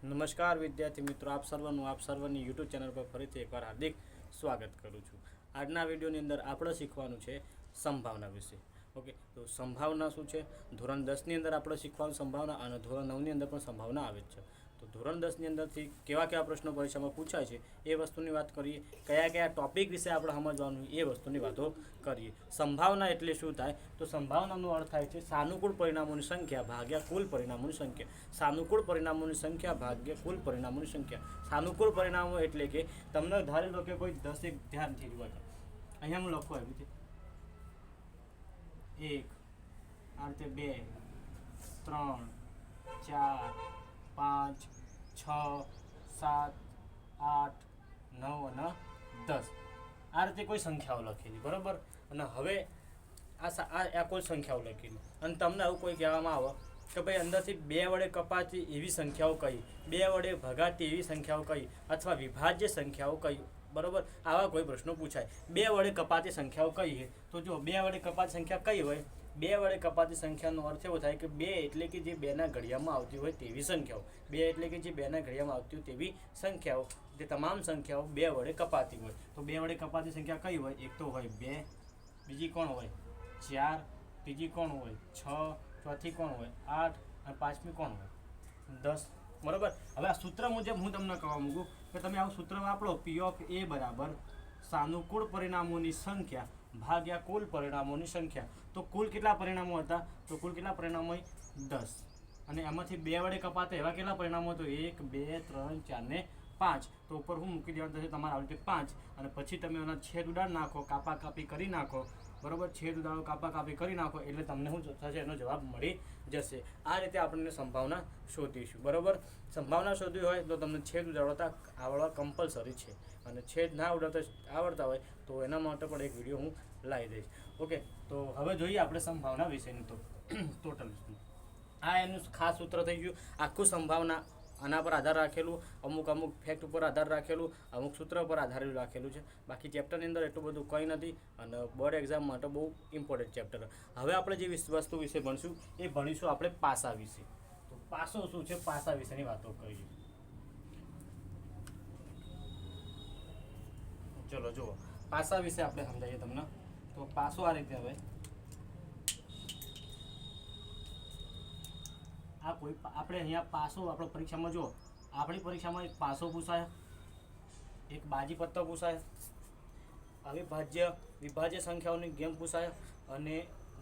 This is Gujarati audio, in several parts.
નમસ્કાર વિદ્યાર્થી મિત્રો, આપ સર્વની યુટ્યુબ ચેનલ પર ફરીથી એકવાર હાર્દિક સ્વાગત કરું છું। આજના વિડીયોની અંદર આપણે શીખવાનું છે સંભાવના વિશે। ઓકે, તો સંભાવના શું છે? ધોરણ 10ની અંદર આપણે શીખવાનું સંભાવના, અને ધોરણ 9ની અંદર પણ સંભાવના આવે જ છે। તો ધોરણ 10ની અંદરથી કેવા પ્રશ્નો પરીક્ષામાં પૂછાય છે એ વસ્તુની વાત કરીએ, કયા ટોપિક વિશે આપણે સમજવાનું એ વસ્તુની વાતો કરીએ। સંભાવના એટલે શું થાય? તો સંભાવનાનો અર્થ થાય છે સાનુકૂળ પરિણામોની સંખ્યા ભાગ્યા કુલ પરિણામોની સંખ્યા। સાનુકૂળ પરિણામોની સંખ્યા ભાગ્યા કુલ પરિણામોની સંખ્યા। સાનુકૂળ પરિણામો એટલે કે તમને ધારી લો કે કોઈ 10 એક ધ્યાનથી જુઓ, અહીંયા હું લખો આવ્યું છે 1 આ રીતે 2 3 4 5 6 7 8 9 અને 10 આ રીતે કોઈ સંખ્યાઓ લખેલી, બરાબર। અને હવે આ કોઈ સંખ્યાઓ લખેલી, અને તમને આવું કોઈ કહેવામાં આવે કે ભાઈ અંદરથી 2 વડે કપાતી એવી સંખ્યાઓ કઈ, 2 વડે ભગાતી એવી સંખ્યાઓ કઈ, અથવા વિભાજ્ય સંખ્યાઓ કઈ, બરાબર। આવા કોઈ પ્રશ્નો પૂછાય। 2 વડે કપાતી સંખ્યાઓ કઈ છે? તો જો 2 વડે કપાતી સંખ્યા કઈ હોય? 2 વડે કપાતી સંખ્યાનો અર્થ એવો થાય કે 2 એટલે કે જે 2ના ઘડિયામાં આવતી હોય તેવી સંખ્યાઓ। 2 એટલે કે જે 2ના ઘડિયામાં આવતી હોય તેવી સંખ્યાઓ, તે તમામ સંખ્યાઓ 2 વડે કપાતી હોય। તો 2 વડે કપાતી સંખ્યા કઈ હોય? એક તો હોય 2, બીજી કોણ હોય 4, ત્રીજી કોણ હોય 6, ચોથી કોણ હોય 8, અને પાંચમી કોણ હોય 10, બરાબર। હવે આ સૂત્ર મુજબ હું તમને કહેવા માંગુ કે તમે આવું સૂત્ર વાપરો, P of A બરાબર સાનુકૂળ પરિણામોની સંખ્યા ભાગ્યા કુલ પરિણામોની સંખ્યા। તો કુલ કેટલા પરિણામો હતા? તો કુલ કેટલા પરિણામો હોય? 10, અને એમાંથી 2 વડે કપાતા એવા કેટલા પરિણામો? તો 1 2 3 4 ને 5। તો ઉપર હું મૂકી દેવાનું થશે તમારે આવી રીતે 5, અને પછી તમે એના છેદ ઉડાડ નાખો, કાપા કાપી કરી નાખો, બરાબર। છેદ ઉડાડો, કાપા કાપી કરી નાખો એટલે તમને શું થશે? એનો જવાબ મળી જશે। આ રીતે આપણને સંભાવના શોધીશું, બરાબર। સંભાવના શોધવી હોય તો તમને છેદ ઉડાડતા આવડવા કમ્પલસરી છે, અને છેદ ના ઉડાડતા આવડતા હોય તો એના માટે પણ એક વિડીયો હું લાવી દઈશ। ઓકે, તો હવે જોઈએ આપણે સંભાવના વિશેનું તો ટોટલ આ એનું ખાસ સૂત્ર થઈ ગયું। આખું સંભાવના આના પર આધાર રાખેલું, અમુક ફેક્ટ ઉપર આધાર રાખેલું, અમુક સૂત્ર પર આધાર રાખેલું છે। બાકી ચેપ્ટરની અંદર એટલું બધું કંઈ નથી, અને બોર્ડ એક્ઝામ માટે બહુ ઇમ્પોર્ટન્ટ ચેપ્ટર। હવે આપણે જે વસ્તુ વિશે ભણશું એ ભણીશું આપણે પાસા વિશે। તો પાસો શું છે? પાસા વિશેની વાતો કરીએ। ચલો જુઓ, પાસા વિશે આપણે સમજાવીએ તમને। તો પાસો આ રીતે હવે આ કોઈ આપણે અહીંયા પાસો આપણે પરીક્ષામાં જુઓ, આપણી પરીક્ષામાં એક પાસો પૂછાય, એક બાજી પત્તો પૂછાય, અવિભાજ્ય વિભાજ્ય સંખ્યાઓની ગેમ પૂછાય, અને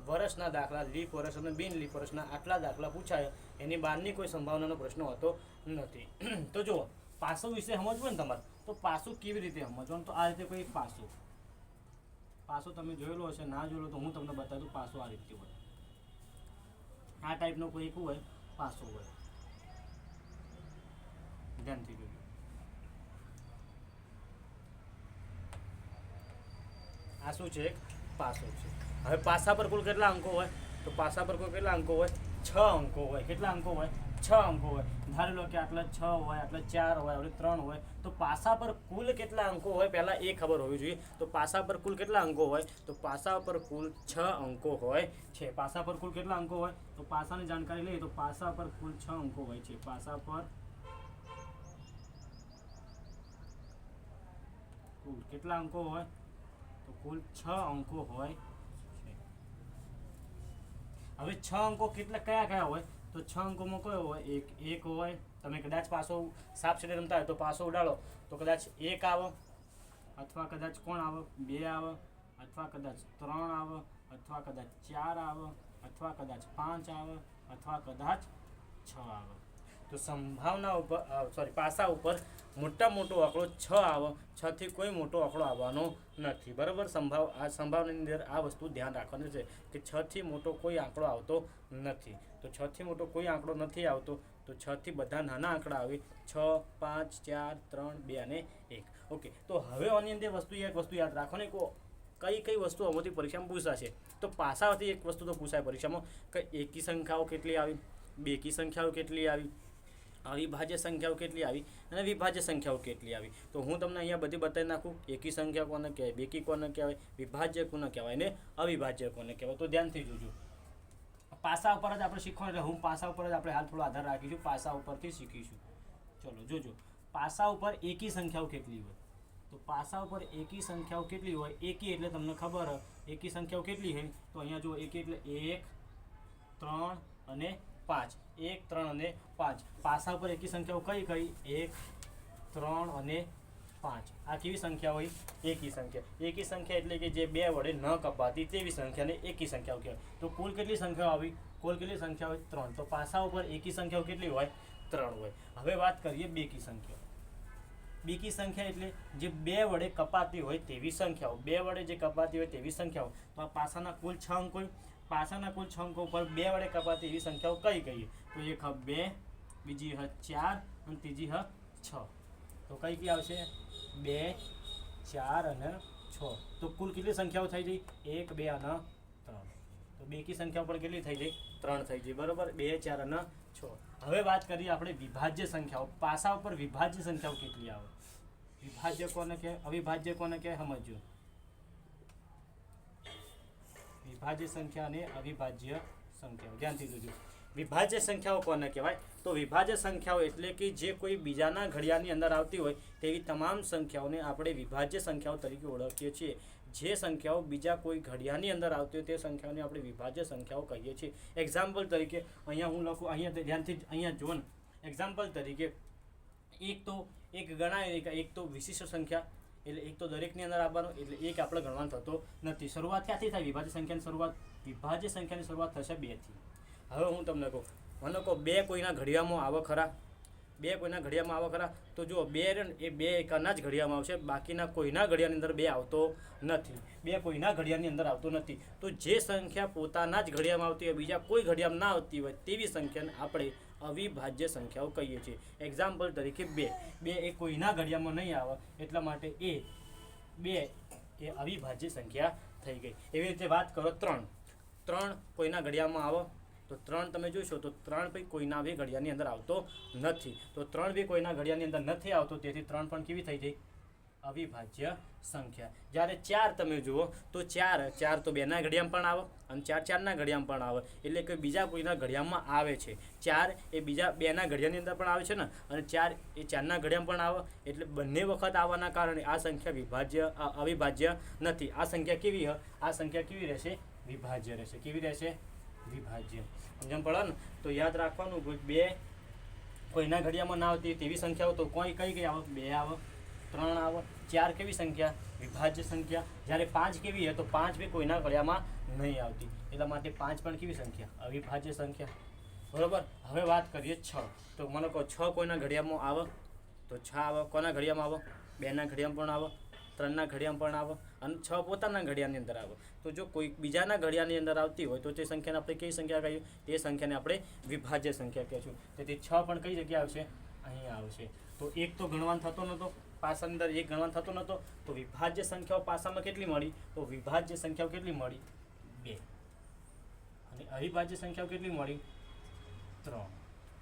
વર્ષના દાખલા, લીપ વર્ષ અને બિન લીપ વર્ષના આટલા દાખલા પૂછાય। એની બહારની કોઈ સંભાવનાનો પ્રશ્ન હોતો નથી। તો જુઓ, પાસો વિશે સમજવું ને તમારે, તો પાસું કેવી રીતે સમજવાનું? તો આ રીતે કોઈ પાસો તમે જોયેલો હશે, ના જોયેલો તો હું તમને બતાવી દઉં। પાસો આ રીતે હોય, આ ટાઈપનો કોઈ એક હોય પાસો હોય, ધ્યાનથી જોજો। આ શું છે? એક પાસો છે। હવે પાસા પર કુલ કેટલા અંકો હોય? તો પાસા પર કુલ કેટલા અંકો હોય? 6 અંકો હોય। કેટલા અંકો હોય? 6 અંકો હોય। ધારી લો કે આટલા 6 હોય, આટલા 4 હોય, આટલા 3 હોય। તો પાસા પર કુલ કેટલા અંકો હોય પહેલાં એ ખબર હોવી જોઈએ। તો પાસા પર કુલ કેટલા અંકો હોય? તો પાસા પર કુલ 6 અંકો હોય છે। પાસા પર કુલ કેટલા અંકો હોય? તો પાસાની જાણકારી લઈએ તો પાસા પર કુલ 6 અંકો હોય છે। પાસા પર કુલ કેટલા અંકો હોય? તો કુલ 6 અંકો હોય છે। હવે 6 અંકો કયા હોય? તો 6 અંકોમાં કયો હોય? એક હોય। તમે કદાચ પાસો સાપ સીધે રમતા હોય તો પાસો ઉડાડો તો કદાચ 1 આવે, અથવા કદાચ કોણ આવે? 2 આવે, અથવા કદાચ 3 આવે, અથવા કદાચ 4 આવે, અથવા કદાચ 5 આવે, અથવા કદાચ 6 આવે। તો સંભાવના ઉપર પાસા ઉપર મોટા મોટો આંકડો 6 આવે, 6 થી કોઈ મોટો આંકડો આવવાનો નથી, બરાબર। સંભાવનાની અંદર આ વસ્તુ ધ્યાન રાખવાની છે કે 6 થી મોટો કોઈ આંકડો આવતો નથી। તો 6 થી મોટો કોઈ આંકડો નથી આવતો, તો 6 થી બધા નાના આંકડા આવે, 6 5 4 3 2 અને 1। ઓકે, તો હવે આની અંદર એક વસ્તુ યાદ રાખવાની, કઈ વસ્તુ આમાંથી પરીક્ષામાં પૂછાશે? તો પાસાથી એક વસ્તુ તો પૂછાય પરીક્ષામાં કે એકી સંખ્યાઓ કેટલી આવી, બેકી સંખ્યાઓ કેટલી આવી, અવિભાજ્ય સંખ્યાઓ કેટલી આવી, અને વિભાજ્ય સંખ્યાઓ કેટલી આવી। તો હું તમને અહીંયા બધી બતાવી નાખું, એકી સંખ્યા કોને કહેવાય, બેકી કોને કહેવાય, વિભાજ્ય કોને કહેવાય, ને અવિભાજ્ય કોને કહેવાય। તો ધ્યાનથી જોજો। પાસા ઉપર જ આપણે શીખવાનું, હું પાસા ઉપર જ આપણે હાલ થોડો આધાર રાખીશું, પાસા ઉપરથી શીખીશું। ચલો જોજો પાસા ઉપર એકી સંખ્યાઓ કેટલી હોય, તો પાસા ઉપર એકી સંખ્યાઓ કેટલી હોય, એકી એટલે તમને ખબર હોય એકી સંખ્યાઓ કેટલી હોય, તો અહીંયા જુઓ એકી એટલે 1 3 અને 5, 1 3 અને 5. પાસા ઉપર એકી સંખ્યાઓ કઈ કઈ, 1 3 અને 5. આ કેવી સંખ્યા હોય, એકી સંખ્યા. એકી સંખ્યા એટલે કે જે બે વડે ન કપાતી તેવી સંખ્યાને એકી સંખ્યાઓ કહેવાય. તો કુલ કેટલી સંખ્યાઓ આવી, કુલ કેટલી સંખ્યા હોય, 3. તો પાસા ઉપર એકી સંખ્યાઓ કેટલી હોય, 3 હોય. હવે વાત કરીએ બેકી સંખ્યાઓ. બેકી સંખ્યા એટલે જે બે વડે કપાતી હોય તેવી સંખ્યાઓ, બે વડે જે કપાતી હોય તેવી સંખ્યાઓ. તો આ પાસાના કુલ 6 અંકો હોય, પાસાના કુલ 6 અંકો ઉપર બે વડે કપાતી એવી સંખ્યાઓ કઈ કહીએ, તો એક હ 2, બીજી હ 4 અને ત્રીજી હ 6. તો કઈ કઈ આવશે, 2 4 અને 6. તો કુલ કેટલી સંખ્યાઓ થઈ ગઈ, 1 2 અને 3. તો બેકી સંખ્યાઓ પણ કેટલી થઈ ગઈ, 3 થઈ ગઈ, બરોબર. 2 4 અને 6. હવે વાત કરીએ આપણે વિભાજ્ય સંખ્યાઓ. પાસા ઉપર વિભાજ્ય સંખ્યાઓ કેટલી આવે, વિભાજ્ય કોને કહે, અવિભાજ્ય કોને કહે, સમજો. વિભાજ્ય સંખ્યા અને અવિભાજ્ય સંખ્યાઓ ધ્યાનથી જોજો. વિભાજ્ય સંખ્યાઓ કોને કહેવાય, તો વિભાજ્ય સંખ્યાઓ એટલે કે જે કોઈ બીજાના ઘડિયાની અંદર આવતી હોય તેવી તમામ સંખ્યાઓને આપણે વિભાજ્ય સંખ્યાઓ તરીકે ઓળખીએ છીએ. જે સંખ્યાઓ બીજા કોઈ ઘડિયાની અંદર આવતી હોય તે સંખ્યાઓને આપણે વિભાજ્ય સંખ્યાઓ કહીએ છીએ. એક્ઝામ્પલ તરીકે અહીંયા હું લખું, અહીંયા ધ્યાનથી અહીંયા જુઓ ને. એક્ઝામ્પલ તરીકે એક ગણાય, એક તો વિશિષ્ટ સંખ્યા, એટલે એક તો દરેકની અંદર આવવાનો, એટલે એક આપણે ગણવાનો થતો નથી. શરૂઆત ક્યાંથી થાય, વિભાજ્ય સંખ્યાની શરૂઆત, વિભાજ્ય સંખ્યાની શરૂઆત થશે 2 થી. હવે હું તમને કહું, મને કહો 2 કોઈના ઘડિયામાં આવે ખરા, 2 કોઈના ઘડિયામાં આવે ખરા, તો જુઓ 2 એ 2 એકાના જ ઘડિયામાં આવશે, બાકીના કોઈના ઘડિયાની અંદર 2 આવતો નથી. 2 કોઈના ઘડિયાની અંદર આવતો નથી. તો જે સંખ્યા પોતાના જ ઘડિયામાં આવતી હોય, બીજા કોઈ ઘડિયામાં ના આવતી હોય તેવી સંખ્યાને આપણે અવિભાજ્ય સંખ્યાઓ કહીએ છીએ. એક્ઝામ્પલ તરીકે 2 એ કોઈના ઘડિયામાં નહીં આવે, એટલા માટે 2 એ અવિભાજ્ય સંખ્યા થઈ ગઈ. એવી રીતે વાત કરો 3 કોઈના ઘડિયામાં આવે, તો 3 તમે જોશો તો 3 ભાઈ કોઈના બી ઘડિયાની અંદર આવતો નથી. તો 3 બી કોઈના ઘડિયાની અંદર નથી આવતો, તેથી 3 પણ કેવી થઈ જાય, અવિભાજ્ય સંખ્યા. જ્યારે 4 તમે જુઓ તો 4 તો 2ના ઘડિયામાં પણ આવે અને 4 4ના ઘડિયામાં પણ આવે, એટલે કે બીજા કોઈના ઘડિયામાં આવે છે. 4 એ બીજા 2ના ઘડિયાની અંદર પણ આવે છે ને, અને 4 એ 4ના ઘડિયામાં પણ આવે, એટલે બંને વખત આવવાના કારણે આ સંખ્યા અવિભાજ્ય નથી. આ સંખ્યા કેવી આ સંખ્યા કેવી રહેશે, વિભાજ્ય રહેશે. કેવી રહેશે, વિભાજ્ય. સમજણ પડે ને. તો યાદ રાખવાનું, 2 કોઈના ઘડિયામાં ના આવતી તેવી સંખ્યાઓ તો કઈ કઈ આવે, 2 આવે, 3 આવે. 4 કેવી સંખ્યા, વિભાજ્ય સંખ્યા. જ્યારે 5 કેવી તો 5 બી કોઈના ઘડિયામાં નહીં આવતી, એટલા માટે 5 પણ કેવી સંખ્યા, અવિભાજ્ય સંખ્યા, બરોબર. હવે વાત કરીએ 6. તો મને કહો 6 કોઈના ઘડિયામાં આવે, તો 6 આવે. કોના ઘડિયામાં આવે, 2ના ઘડિયામાં પણ આવે, 3ના ઘડિયામાં પણ આવે, અને 6 પોતાના ઘડિયાની અંદર આવે. તો જો કોઈ બીજાના ઘડિયાની અંદર આવતી હોય તો તે સંખ્યાને આપણે કઈ સંખ્યા કહીએ, તે સંખ્યાને આપણે વિભાજ્ય સંખ્યા કહીશું. તેથી 6 પણ કઈ જગ્યાએ આવશે, અહીંયા આવશે. તો 1 તો ગણવાનો થતો નહોતો, પાસાની અંદર 1 ગણવાનો થતો નહોતો, તો વિભાજ્ય સંખ્યાઓ પાસામાં કેટલી મળી, તો વિભાજ્ય સંખ્યાઓ કેટલી મળી, 2. અને અવિભાજ્ય સંખ્યાઓ કેટલી મળી, 3.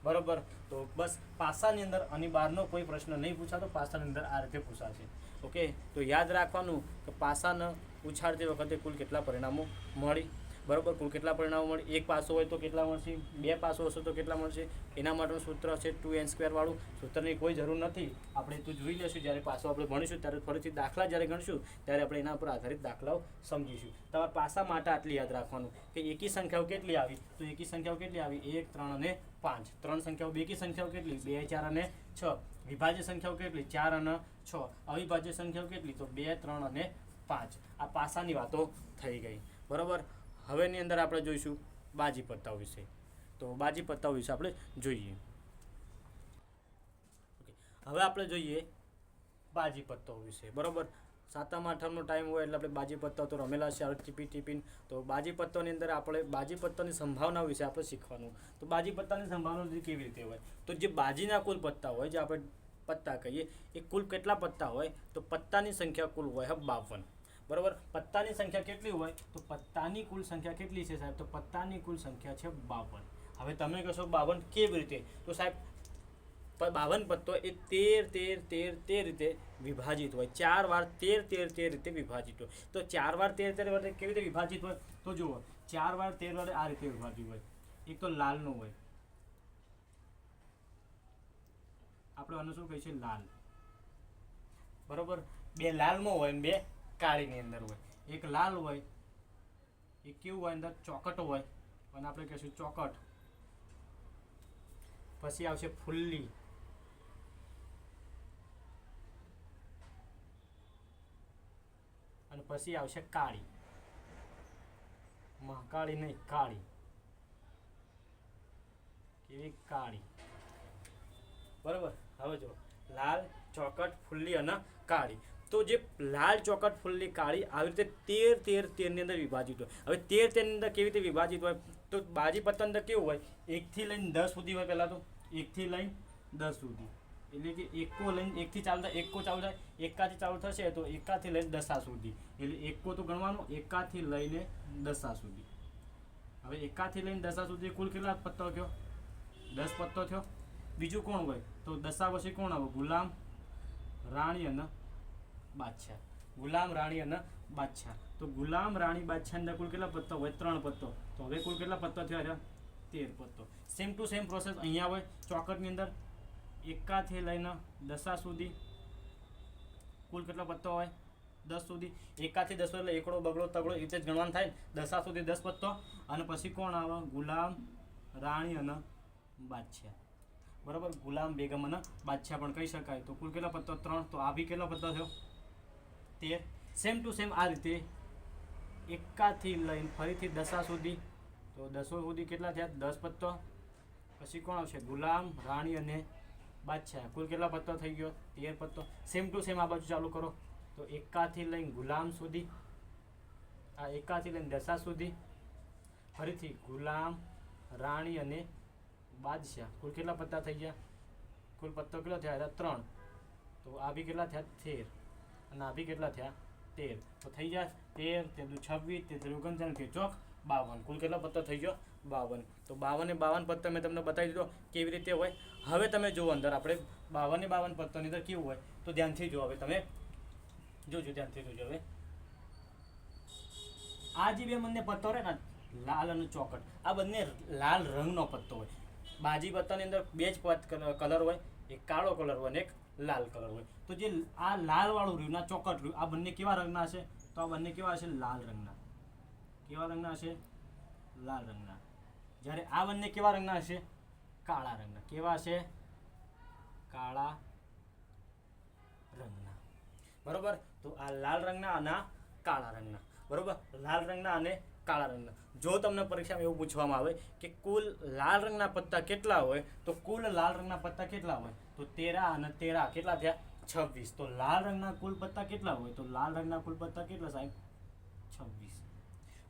બરોબર. તો બસ પાસાની અંદર અને બહારનો કોઈ પ્રશ્ન નહીં પૂછાતો, પાસાની અંદર આ રીતે પૂછાશે. ઓકે. તો યાદ રાખવાનું કે પાસાને ઉછાળતી વખતે કુલ કેટલા પરિણામો મળી, બરોબર. કુલ કેટલા પરિણામો મળી, એક પાસો હોય તો કેટલા મળશે, 2 પાસો હશે તો કેટલા મળશે. એના માટેનું સૂત્ર હશે 2n² વાળું. સૂત્રની કોઈ જરૂર નથી, આપણે તો જોઈ લઈશું જ્યારે પાસો આપણે ભણીશું ત્યારે. ફરીથી દાખલા જ્યારે ગણશું ત્યારે આપણે એના પર આધારિત દાખલાઓ સમજીશું. તમારા પાસા માટે આટલી યાદ રાખવાનું કે એકી સંખ્યાઓ કેટલી આવી, તો એકી સંખ્યાઓ કેટલી આવી, 1 3 અને 5. 3 સંખ્યાઓ. બેકી સંખ્યાઓ કેટલી, 2 4 અને 6. વિભાજ્ય સંખ્યાઓ કેટલી, 4 અને 6. અવિભાજ્ય સંખ્યાઓ કેટલી, તો 2 3 અને 5. આ પાસાની વાતો થઈ ગઈ, બરોબર. હવેની અંદર આપણે જોઈશું બાજી પત્તાઓ વિશે. તો બાજી પત્તાઓ વિશે આપણે જોઈએ. હવે આપણે જોઈએ બાજી પત્તાઓ વિશે, બરોબર. 7મ 8મનો ટાઈમ હોય એટલે આપણે બાજી પત્તાઓ તો રમેલા છે ટીપીન. તો બાજી પત્તાઓની અંદર આપણે બાજી પત્તાની સંભાવના વિશે આપણે શીખવાનું. તો બાજી પત્તાની સંભાવના કેવી રીતે હોય, તો જે બાજીના કુલ પત્તા હોય, જે આપણે પત્તા કહીએ, એ કુલ કેટલા પત્તા હોય, તો પત્તાની સંખ્યા કુલ હોય 52, બરોબર. પત્તાની સંખ્યા કેટલી હોય, તો પત્તાની કુલ સંખ્યા કેટલી છે સાહેબ, તો પત્તાની કુલ સંખ્યા છે 52. હવે તમે કહેશો 52 કેવી રીતે, તો સાહેબ 52 પત્તો એ 13 રીતે વિભાજિત હોય, 4 વાર 13 રીતે વિભાજિત હોય. તો 4 વાર 13 વડે કેવી રીતે વિભાજિત હોય, તો જુઓ 4 વાર 13 વડે આ રીતે વિભાજિત હોય. એક તો લાલનું હોય, આપણે આને શું કહીશું? લાલ. બરોબર. બે લાલમાં હોય ને બે કાળીની અંદર હોય. એક લાલ હોય, એક કેવું હોય અંદર? ચોકટ હોય, અને આપણે કહીશું ચોકટ. પછી આવશે ફુલ્લી, અને પછી આવશે કાળી. મહાકાળી નહીં, કાળી. કેવી? કાળી. બરોબર. હવે જો લાલ, ચોકટ, ફુલ્લી અને કાળી. તો જે લાલ, ચોકટ, ફુલ્લી, કાળી આવી રીતે 13 ની અંદર વિભાજિત હોય. હવે 13 ની અંદર કેવી રીતે વિભાજિત હોય? તો બાજી પત્તા અંદર કેવું હોય? 1 થી લઈને 10 સુધી હોય. પહેલા તો 1 થી લઈને 10 સુધી, એટલે કે એકો લઈને 1 થી ચાલુ થાય, એકો ચાલુ થાય, એકાથી ચાલુ થશે તો એકાથી લઈને દસા સુધી. એટલે એકો તો ગણવાનું, એકાથી લઈને દસા સુધી. હવે એકાથી લઈને દસા સુધી કુલ કેટલા પત્તો થયો? 10 પત્તો થયો. બીજું કોણ હોય? તો દસા પછી કોણ આવે? ગુલામ, રાણી અને બાદશાહ. ગુલામ, રાણી અને બાદશાહ. તો ગુલામ, રાણી, બાદશાહ અંદર કુલ કેટલા પત્તો હોય? 3 પત્તો. તો હવે કુલ કેટલા પત્તો થયા? 13 પત્તો. સેમ ટુ સેમ પ્રોસેસ અહીંયા હોય ચોકટની અંદર. એકાથી લઈને દસા સુધી કુલ કેટલા પત્તો હોય? 10 સુધી. એકાથી 10 એટલે એકડો, બગડો, તગડો એ રીતે જ ગણવાનું થાય. દસા સુધી 10 પત્તો. અને પછી કોણ આવે? ગુલામ, રાણી અને બાદશાહ. બરાબર. ગુલામ, બેગમ અને બાદશાહ પણ કહી શકાય. તો કુલ કેટલા પત્તો? 3. તો આ બી કેટલો પત્તો થયો? 13. સેમ ટુ સેમ આ રીતે એકાથી લઈને ફરીથી દસા સુધી. તો 10 સુધી કેટલા થયા? 10 પત્તો. પછી કોણ આવશે? ગુલામ, રાણી અને બાદશાહ. કુલ કેટલા પત્તો થઈ ગયો? 13 પત્તો. સેમ ટુ સેમ આ બાજુ ચાલુ કરો. તો એકાથી લઈને ગુલામ સુધી, આ એકાથી લઈને દસા સુધી, ફરીથી ગુલામ, રાણી અને બાદશાહ. કુલ કેટલા પત્તા થઈ ગયા? કુલ પત્તો કેટલા થયા? 3. તો આ બી કેટલા થયા? 13. અને આ બી કેટલા થયા? 13. તો થઈ જાય 13, 26, 39, 52. કુલ કેટલા પત્તો થઈ ગયો? 52. તો 52 પત્તો મેં તમને બતાવી દીધો કેવી રીતે હોય. હવે તમે જુઓ અંદર આપણે 52 પત્તોની અંદર કેવું હોય તો ધ્યાનથી જુઓ. હવે તમે જોજો, ધ્યાનથી જોજો. હવે આ જે બે બંને પત્તો રહે ને, લાલ અને ચોકટ, આ બંને લાલ રંગનો પત્તો હોય. બાજી પત્તાની અંદર બે જ કલર હોય, એક કાળો કલર હોય અને એક લાલ કલર હોય. તો જે આ લાલ વાળું રહ્યું ના ચોકટ રહ્યું, આ બંને કેવા રંગના હશે? તો આ બંને કેવા હશે? લાલ રંગના. કેવા રંગના હશે? લાલ રંગના. જ્યારે આ બંને કેવા રંગના હશે? કાળા રંગના. કેવા હશે? કાળા રંગના. બરોબર. તો આ લાલ રંગના અને કાળા રંગના. બરોબર. લાલ રંગના અને કાળા રંગના. જો તમને પરીક્ષામાં એવું પૂછવામાં આવે કે કુલ લાલ રંગના પત્તા કેટલા હોય, તો કુલ લાલ રંગના પત્તા કેટલા હોય? તો 13 અને 13 કેટલા થયા? 26. તો લાલ રંગના કુલ પત્તા કેટલા હોય? તો લાલ રંગના કુલ પત્તા કેટલા સાહેબ? 26.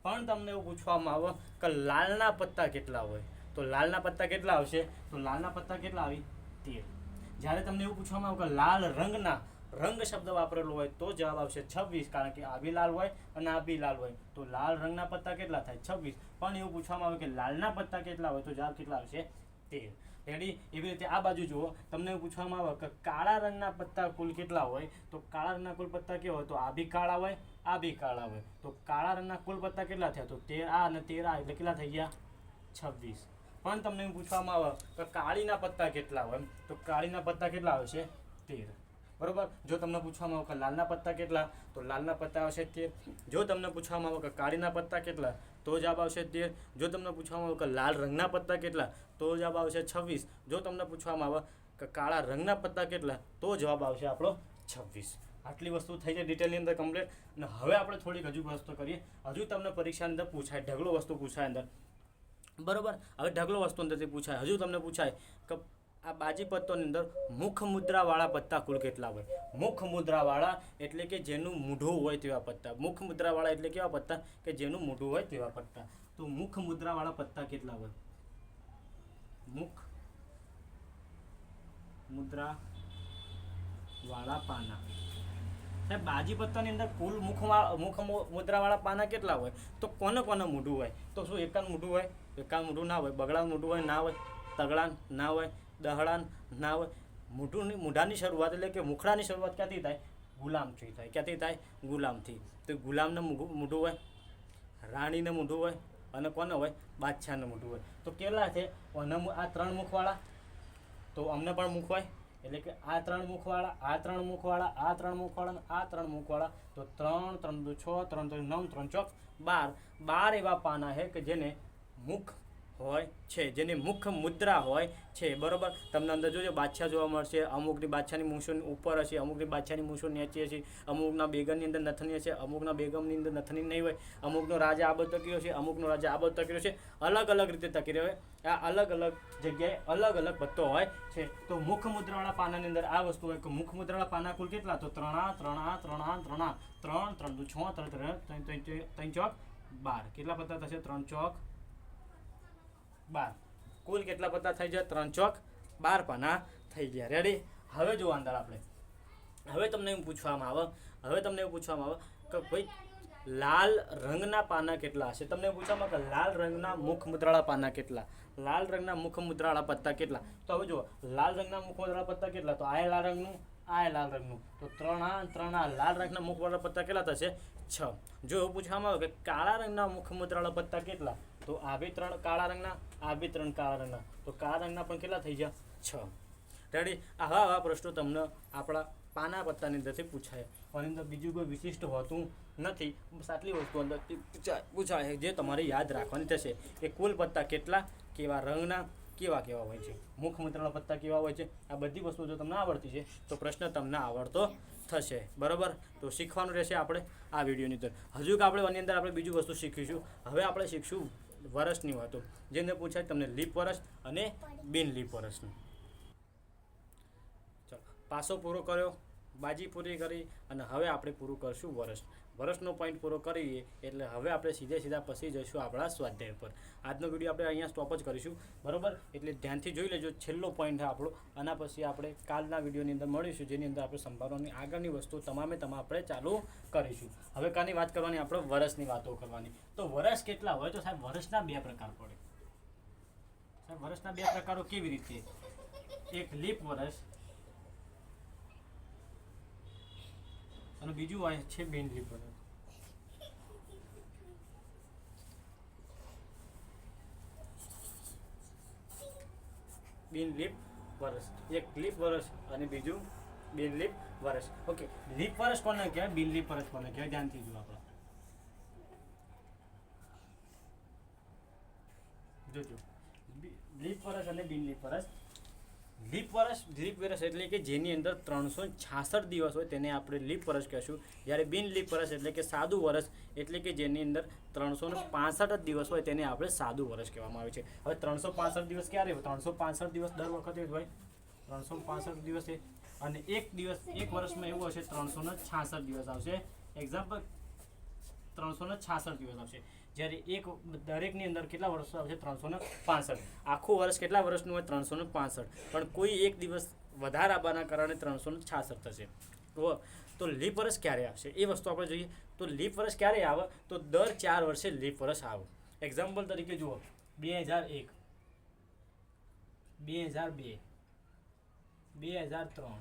પણ તમને એવું પૂછવામાં આવે કે લાલના પત્તા કેટલા હોય, તો લાલના પત્તા કેટલા આવશે? તો લાલના પત્તા કેટલા આવી? 13. જ્યારે તમને એવું પૂછવામાં આવે કે લાલ રંગના, રંગ શબ્દ વાપરેલો હોય તો જવાબ આવશે 26, કારણ કે આ બી લાલ હોય અને આ બી લાલ હોય. તો લાલ રંગના પત્તા કેટલા થાય? 26. પણ એવું પૂછવામાં આવે કે લાલના પત્તા કેટલા હોય, તો જવાબ કેટલા આવશે? 13. રેડી? એવી રીતે આ બાજુ જુઓ. તમને એવું પૂછવામાં આવે કે કાળા રંગના પત્તા કુલ કેટલા હોય, તો કાળા રંગના કુલ પત્તા કેવા હોય? તો આ બી કાળા હોય, આ બી કાળા હોય. તો કાળા રંગના કુલ પત્તા કેટલા થયા? તો 13 અને 13 એટલે કેટલા થઈ ગયા? 26. પણ તમને એવું પૂછવામાં આવે કે કાળીના પત્તા કેટલા હોય, તો કાળીના પત્તા કેટલા આવશે? 13. બરોબર. જો તમને પૂછવામાં આવે કે લાલના પત્તા કેટલા, તો લાલના પત્તા આવશે 13. જો તમને પૂછવામાં આવે કે કાળીના પત્તા કેટલા, તો જવાબ આવશે 13. જો તમને પૂછવામાં આવે કે લાલ રંગના પત્તા કેટલા, તો જવાબ આવશે 26. જો તમને પૂછવામાં આવે કે કાળા રંગના પત્તા કેટલા, તો જવાબ આવશે આપણો 26. આટલી વસ્તુ થઈ જાય ડિટેલની અંદર કમ્પ્લીટ. અને હવે આપણે થોડીક હજુ વસ્તુ કરીએ. હજુ તમને પરીક્ષાની અંદર પૂછાય, ઢગલો વસ્તુ પૂછાય અંદર. બરોબર. હવે ઢગલો વસ્તુ અંદરથી પૂછાય. હજુ તમને પૂછાય કે આ બાજી પત્તોની અંદર મુખ મુદ્રાવાળા પત્તા કુલ કેટલા હોય? મુખ મુદ્રાવાળા એટલે કે જેનું મૂઢું હોય તેવા પત્તા. મુખ મુદ્રાવાળા એટલે કેવા પત્તા? કે જેનું મૂઢું હોય તેવા પત્તા. તો મુખ મુદ્રાવાળા પત્તા કેટલા હોય? મુખ મુદ્રાવાળા પાના. સાહેબ બાજી પત્તાની અંદર કુલ મુખ મુદ્રાવાળા પાના કેટલા હોય? તો કોને કોને મૂઢું હોય? તો શું એકાદ મૂઢું હોય? એકાદ મૂઢું ના હોય. બગડા મૂઢું હોય? ના હોય. તગડા ના હોય. દહડાન ના હોય. મૂઢાની શરૂઆત એટલે કે મુખડાની શરૂઆત ક્યાંથી થાય? ગુલામથી થાય. ક્યાંથી થાય? ગુલામથી. તો ગુલામને મૂઢું હોય, રાણીને મૂઢું હોય અને કોને હોય? બાદશાહને મૂઢું હોય. તો કેટલા છે? અને આ 3 મુખવાળા. તો અમને પણ મુખ હોય, એટલે કે આ 3 મુખવાળા, આ 3 મુખવાળા, આ 3 મુખવાળા અને આ 3 મુખવાળા, તો 3 3 દુ 6, 3 3 9, 3 ચોક 12. 12 એવા પાના છે કે જેને મુખ હોય છે, જેની મુખ મુદ્રા હોય છે, બરોબર. તમને અંદર જોજો બાદશાહ જોવા મળશે, અમુકની બાદશાહની મૂછો ઉપર હશે, અમુકની બાદશાહની મૂછો નીચે હશે, અમુકના બેગમની અંદર નથની હશે, અમુકના બેગમની અંદર નથની નહીં હોય, અમુકનો રાજા આબો તકીરો છે, અમુકનો રાજા આબો તકીરો છે, અલગ અલગ રીતે તકીરો હોય. આ અલગ અલગ જગ્યાએ અલગ અલગ પત્તો હોય છે. તો મુખ મુદ્રાવાળા પાનાની અંદર આ વસ્તુ હોય કે મુખ મુદ્રાવાળા પાના કુલ કેટલા? તો 3 3 3 દુ 6, 3 ચોક 12. કેટલા પત્તા થશે? 3 ચોક 12. કુલ કેટલા પત્તા થઈ જાય? 3 ચોક 12 પાના થઈ ગયા. રેડી? હવે જો અંદર આપણે હવે તમને એવું પૂછવામાં આવે કે ભાઈ લાલ રંગના પાના કેટલા હશે? તમને એવું પૂછવામાં આવે કે લાલ રંગના મુખ મુદ્રાળા પાના કેટલા, લાલ રંગના મુખ મુદ્રાળા પત્તા કેટલા? તો હવે જુઓ, લાલ રંગના મુખ મુદ્રાળા પત્તા કેટલા? તો આ લાલ રંગનું, આ લાલ રંગનું, તો 3 લાલ રંગના મુખ મુદ્રાળા પત્તા કેટલા થશે? 6. જો એવું પૂછવામાં આવે કે કાળા રંગના મુખ મુદ્રાળા પત્તા કેટલા? તો આ બી 3 કાળા રંગના, આ બી 3 કાળા રંગના, તો કાળા રંગના પણ કેટલા થઈ ગયા? 6. રેડી? આવા પ્રશ્નો તમને આપણા પાના પત્તાની અંદરથી પૂછાય. આની અંદર બીજું કોઈ વિશિષ્ટ હોતું નથી. બસ આટલી વસ્તુ અંદરથી પૂછાય જે તમારે યાદ રાખવાની થશે કે કુલ પત્તા કેટલા, કેવા રંગના, કેવા હોય છે, મુખ મુદ્રાના પત્તા કેવા હોય છે. આ બધી વસ્તુ જો તમને આવડતી છે તો પ્રશ્ન તમને આવડતો થશે, બરાબર. તો શીખવાનું રહેશે આપણે આ વિડીયોની અંદર. હજુ કે આપણે આની અંદર આપણે બીજું વસ્તુ શીખીશું. હવે આપણે શીખશું વર્ષની વાતો, જેને પૂછાય તમને લીપ વર્ષ અને બિન લીપ વર્ષનું. ચાલો, પાસો પૂરો કર્યો, બાજી પૂરી કરી, અને હવે આપણે પૂરું કરશું વર્ષનો પોઈન્ટ પૂરો કરીએ એટલે હવે આપણે સીધા પછી જઈશું આપણા સ્વાધ્યાય પર. આજનો વિડીયો આપણે અહીંયા સ્ટોપ જ કરીશું, બરાબર. એટલે ધ્યાનથી જોઈ લેજો, છેલ્લો પોઈન્ટ છે આપણો. આના પછી આપણે કાલના વિડીયોની અંદર મળીશું, જેની અંદર આપણે સંભાળવાની આગળની વસ્તુ તમામ આપણે ચાલુ કરીશું. હવે કાલની વાત કરવાની, આપણે વર્ષની વાતો કરવાની. તો વર્ષ કેટલા હોય? તો સાહેબ વર્ષના 2 પ્રકાર પડે. સાહેબ વર્ષના 2 પ્રકારો કેવી રીતે? એક લીપ વર્ષ અને બીજું હોય છે બિન લીપ વર્ષ. બિન લીપ વર્ષ, એક લીપ વર્ષ અને બીજું બિન લીપ વર્ષ. ઓકે, લીપ વર્ષ કોને કહેવાય, બિન લીપ વર્ષ કોને કહેવાય? ધ્યાનથી જુઓ. આપણે જોજો લીપ વર્ષ અને બિન લીપ વર્ષ. લીપ વર્ષ એટલે કે જેની અંદર 366 દિવસ હોય તેને આપણે લીપ વર્ષ કહેશું. જ્યારે બિન લીપ વર્ષ એટલે કે સાદું વર્ષ એટલે કે જેની અંદર 365 દિવસ હોય તેને આપણે સાદું વર્ષ કહેવામાં આવે છે. હવે 365 દિવસ ક્યારે હોય? 365 દિવસ દર વખતે હોય, 365 દિવસે. અને એક વર્ષમાં એવું હશે 366 દિવસ આવશે. એક્ઝામ્પલ 366 દિવસ આવશે. જ્યારે દરેકની અંદર કેટલા વર્ષો આવશે? 365. આખું વર્ષ કેટલા વર્ષનું હોય? 365. પણ કોઈ એક દિવસ વધારે આવવાના કારણે 366 થશે. તો લીપ વર્ષ ક્યારે આવશે એ વસ્તુ આપણે જોઈએ. તો લીપ વર્ષ ક્યારે આવે? તો દર 4 વર્ષે લીપ વર્ષ આવે. એક્ઝામ્પલ તરીકે જુઓ, 2001, 2002, 2003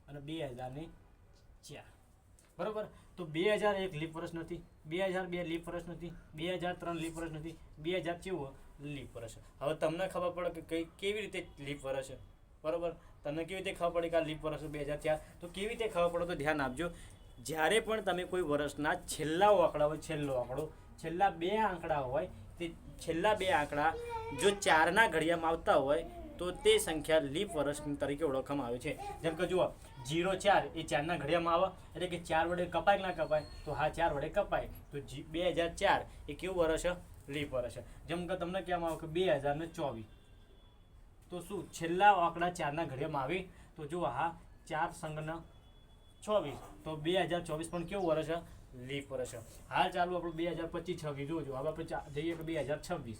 અને 2004, બરોબર. તો 2001 લીપ વર્ષ નથી, 2002 લીપ વર્ષ નથી, 2003 લીપ વર્ષ નથી, 2004 લીપ વર્ષ. હવે તમને ખબર પડે કે કેવી રીતે લીપ વર્ષ છે, બરોબર. તમને કેવી રીતે ખબર પડે કે આ લીપ વર્ષ 2004? તો કેવી રીતે ખબર પડે? તો ધ્યાન આપજો. જ્યારે પણ તમે કોઈ વર્ષના છેલ્લા આંકડા હોય, છેલ્લા 2 આંકડા હોય, તે છેલ્લા 2 આંકડા જો 4ના ઘડિયામાં આવતા હોય તો તે સંખ્યા લીપ વર્ષ તરીકે ઓળખવામાં આવે છે. જેમ કે જુઓ, 04 એ 4ના ઘડિયામાં આવે એટલે કે 4 વડે કપાય કે ના કપાય? તો હા, 4 વડે કપાય. તો 2004 એ કેવું વર્ષ છે? લીપ વર્ષ છે. જેમ કે તમને કહેવામાં આવે કે 2024, તો શું છેલ્લા આંકડા 4ના ઘડિયામાં આવી? તો જુઓ, હા, 4 સંગના 24, તો 2024 પણ કેવું વર્ષ છે? લીપ વર્ષ છે. હાલ ચાલુ આપણું 2025-26 જોજો. હવે આપણે જઈએ કે 2026,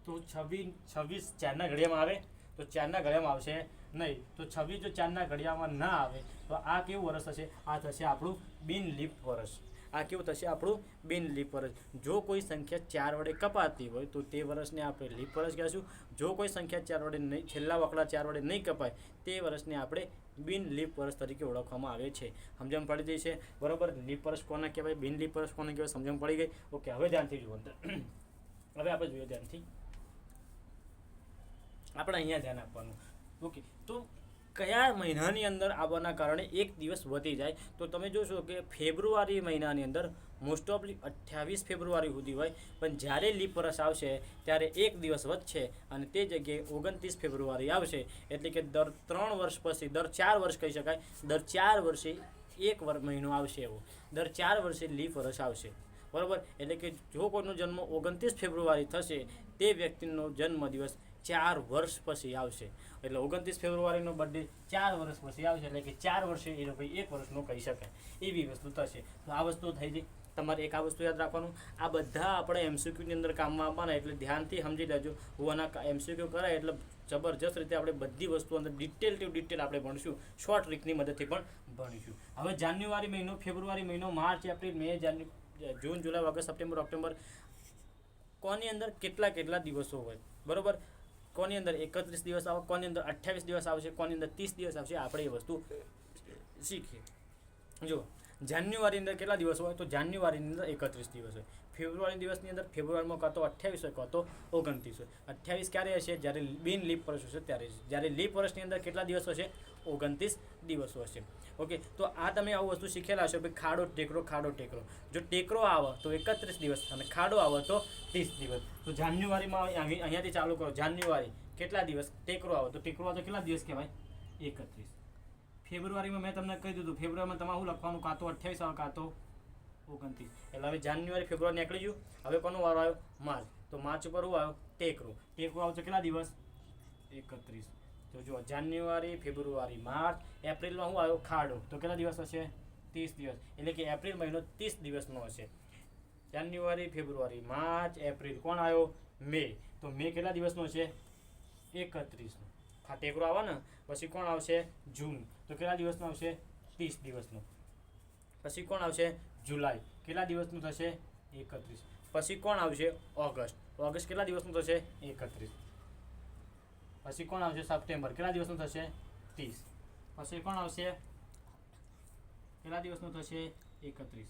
તો 26 4ના ઘડિયામાં આવે? તો 4ના ઘડિયામાં આવશે નહીં. તો 26 જો 4ના ઘડિયામાં ના આવે તો આ કેવું વર્ષ થશે? આ થશે આપણું બિન લીપ વર્ષ. આ કેવું થશે? આપણું બિન લીપ વર્ષ. જો કોઈ સંખ્યા 4 વડે કપાતી હોય તો તે વર્ષને આપણે લીપ વર્ષ કહેશું. જો કોઈ સંખ્યા 4 વડે નહીં, છેલ્લા આંકડા 4 વડે નહીં કપાય તે વર્ષને આપણે બિન લીપ વર્ષ તરીકે ઓળખવામાં આવે છે. સમજણ પડી ગઈ છે, બરોબર. લીપ વર્ષ કોને કહેવાય, બિન લીપ વર્ષ કોને કહેવાય, સમજણ પડી ગઈ? ઓકે, હવે ધ્યાનથી જુઓ. હવે આપણે જોઈએ ધ્યાનથી, આપણે અહીંયા ધ્યાન આપવાનું. ઓકે, તો કયા મહિનાની અંદર આવવાના કારણે એક દિવસ વધી જાય. તો તમે જોશો કે ફેબ્રુઆરી મહિનાની અંદર મોસ્ટ ઓફલી 28 ફેબ્રુઆરી સુધી હોય, પણ જ્યારે લીપ વર્ષ આવશે ત્યારે એક દિવસ વધશે અને તે જગ્યાએ 29 ફેબ્રુઆરી આવશે. એટલે કે દર 3 વર્ષ પછી, દર 4 વર્ષ કહી શકાય, દર 4 વર્ષે એક મહિનો આવશે એવો, દર 4 વર્ષે લીપ વર્ષ આવશે. બરાબર. એટલે કે જો કોઈનો જન્મ 29 ફેબ્રુઆરી થશે તે વ્યક્તિનો જન્મદિવસ 4 વર્ષ પછી આવશે. એટલે 29 ફેબ્રુઆરીનો બર્થડે 4 વર્ષ પછી આવશે. એટલે કે 4 વર્ષે એ લોકો એક વર્ષનો કહી શકાય એવી વસ્તુ થશે. તો આ વસ્તુ થઈ ગઈ. તમારે એક આ વસ્તુ યાદ રાખવાનું, આ બધા આપણે એમસીક્યુની અંદર કામમાં આવવાના, એટલે ધ્યાનથી સમજી લેજો. હું આના એમસીક્યુ કરાય એટલે જબરજસ્ત રીતે આપણે બધી વસ્તુ અંદર ડિટેલ ટુ ડિટેલ આપણે ભણીશું. શોર્ટ ટ્રીકની મદદથી પણ ભણીશું. હવે જાન્યુઆરી મહિનો, ફેબ્રુઆરી મહિનો, માર્ચ, એપ્રિલ, મે, જૂન, જુલાઈ, ઓગસ્ટ, સપ્ટેમ્બર, ઓક્ટોબર, કોની અંદર કેટલા કેટલા દિવસો હોય. બરાબર. કોની અંદર 31 દિવસ આવે, કોની અંદર 28 દિવસ આવશે, કોની અંદર 30 દિવસ આવશે, આપણે એ વસ્તુ શીખીએ. જો જાન્યુઆરીની અંદર કેટલા દિવસ હોય, તો જાન્યુઆરીની અંદર 31 દિવસ હોય. ફેબ્રુઆરી દિવસની અંદર ફેબ્રુઆરીમાં કાં તો 28 હોય, કાં તો 29 હોય. 28 ક્યારે હશે, જ્યારે બિન લીપ વર્ષ હશે ત્યારે. જ્યારે લીપ વર્ષની અંદર કેટલા દિવસ હશે, 29 દિવસો હશે. ઓકે. તો આ તમે આવું વસ્તુ શીખેલા હશો કે ખાડો ટેકરો, ખાડો ટેકરો. જો ટેકરો આવે તો 31 દિવસ અને ખાડો આવે તો 30 દિવસ. તો જાન્યુઆરીમાં અહીંયાથી ચાલુ કરો. જાન્યુઆરી કેટલા દિવસ, ટેકરો આવે તો ટેકરો આવે તો કેટલા દિવસ કહેવાય, 31. ફેબ્રુઆરીમાં મેં તમને કહી દીધું, ફેબ્રુઆરીમાં તમારે શું લખવાનું, કાં તો 28 આવે કાં તો 29. એટલે હવે જાન્યુઆરી, ફેબ્રુઆરી નીકળી ગયું. હવે કોનો વારો આવ્યો, માર્ચ. તો માર્ચ ઉપર શું આવ્યો, ટેકરો. ટેકરો આવે તો કેટલા દિવસ, 31. તો જો જાન્યુઆરી, ફેબ્રુઆરી, માર્ચ, એપ્રિલમાં શું આવ્યો, ખાડો. તો કેટલા દિવસ હશે, 30 દિવસ. એટલે કે એપ્રિલ મહિનો 30 દિવસનો હશે. જાન્યુઆરી, ફેબ્રુઆરી, માર્ચ, એપ્રિલ. કોણ આવ્યો, મે. તો મે કેટલા દિવસનો છે, 31નો. ટેકરો આવે ને પછી કોણ આવશે, જૂન. તો કેટલા દિવસનો આવશે, 30 દિવસનો. પછી કોણ આવશે, જુલાઈ. કેટલા દિવસનું થશે, 31. પછી કોણ આવશે, ઓગસ્ટ. ઓગસ્ટ કેટલા દિવસનું થશે, 31. પછી કોણ આવશે, સપ્ટેમ્બર. કેટલા દિવસનું થશે, 30. પછી કોણ આવશે, કેટલા દિવસનું થશે, 31.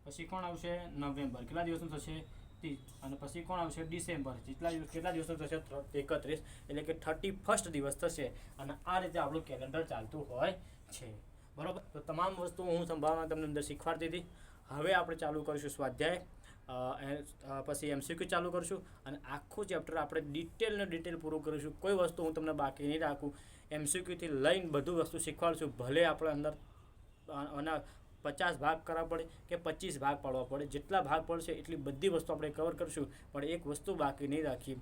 પછી કોણ આવશે, નવેમ્બર. કેટલા દિવસનું થશે, 30. અને પછી કોણ આવશે, ડિસેમ્બર. કેટલા દિવસનું થશે, 31. એટલે કે 31 દિવસ થશે. અને આ રીતે આપણું કેલેન્ડર ચાલતું હોય છે. બરાબર. તો તમામ વસ્તુઓ હું સંભાવના તમને અંદર શીખવાડતી હતી. હવે આપણે ચાલુ કરીશું સ્વાધ્યાય, પછી એમસીક્યુ ચાલુ કરીશું અને આખું ચેપ્ટર આપણે ડિટેલ પૂરું કરીશું. કોઈ વસ્તુ હું તમને બાકી નહીં રાખું. એમસીક્યુથી લઈને બધું વસ્તુ શીખવાડશું. ભલે આપણે અંદર આના 50 ભાગ કરવા પડે કે 25 ભાગ પાડવા પડે, જેટલા ભાગ પડશે એટલી બધી વસ્તુ આપણે કવર કરીશું. પણ એક વસ્તુ બાકી નહીં રાખી.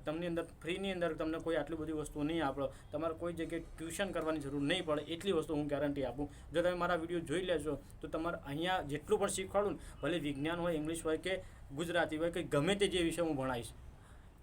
તમને અંદર ફ્રીની અંદર તમને કોઈ આટલી બધી વસ્તુ નહીં આપો, તમારે કોઈ જગ્યાએ ટ્યુશન કરવાની જરૂર નહીં પડે એટલી વસ્તુ હું ગેરંટી આપું. જો તમે મારા વિડીયો જોઈ લેશો તો તમારે અહીંયા જેટલું પણ શીખવાડું, ભલે વિજ્ઞાન હોય, ઇંગ્લિશ હોય કે ગુજરાતી હોય કે ગમે તે જે વિષય હું ભણાવીશ,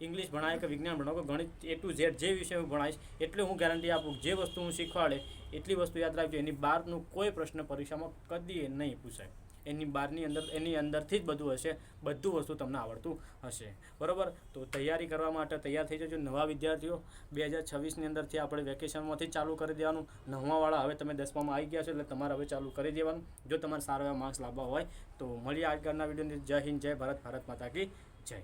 ઇંગ્લિશ ભણાય કે વિજ્ઞાન ભણાવો કે ગણિત, A to Z જે વિષય હું ભણાવીશ એટલે હું ગેરંટી આપું જે વસ્તુ હું શીખવાડે એટલી વસ્તુ યાદ રાખજો. એની બહારનું કોઈ પ્રશ્ન પરીક્ષામાં કદી નહીં પૂછાય. એની બહારની અંદર, એની અંદરથી જ બધું હશે. બધું વસ્તુ તમને આવડતું હશે. બરાબર. તો તૈયારી કરવા માટે તૈયાર થઈ જજો. નવા વિદ્યાર્થીઓ 2026ની અંદરથી આપણે વેકેશનમાંથી ચાલુ કરી દેવાનું. 9માવાળા હવે તમે 10મામાં આવી ગયા છો એટલે તમારે હવે ચાલુ કરી દેવાનું જો તમારે સારા એવા માર્ક્સ લાવવા હોય તો. મળીએ આગળના વિડીયોની. જય હિન્દ, જય ભારત, ભારત માતા કી જય.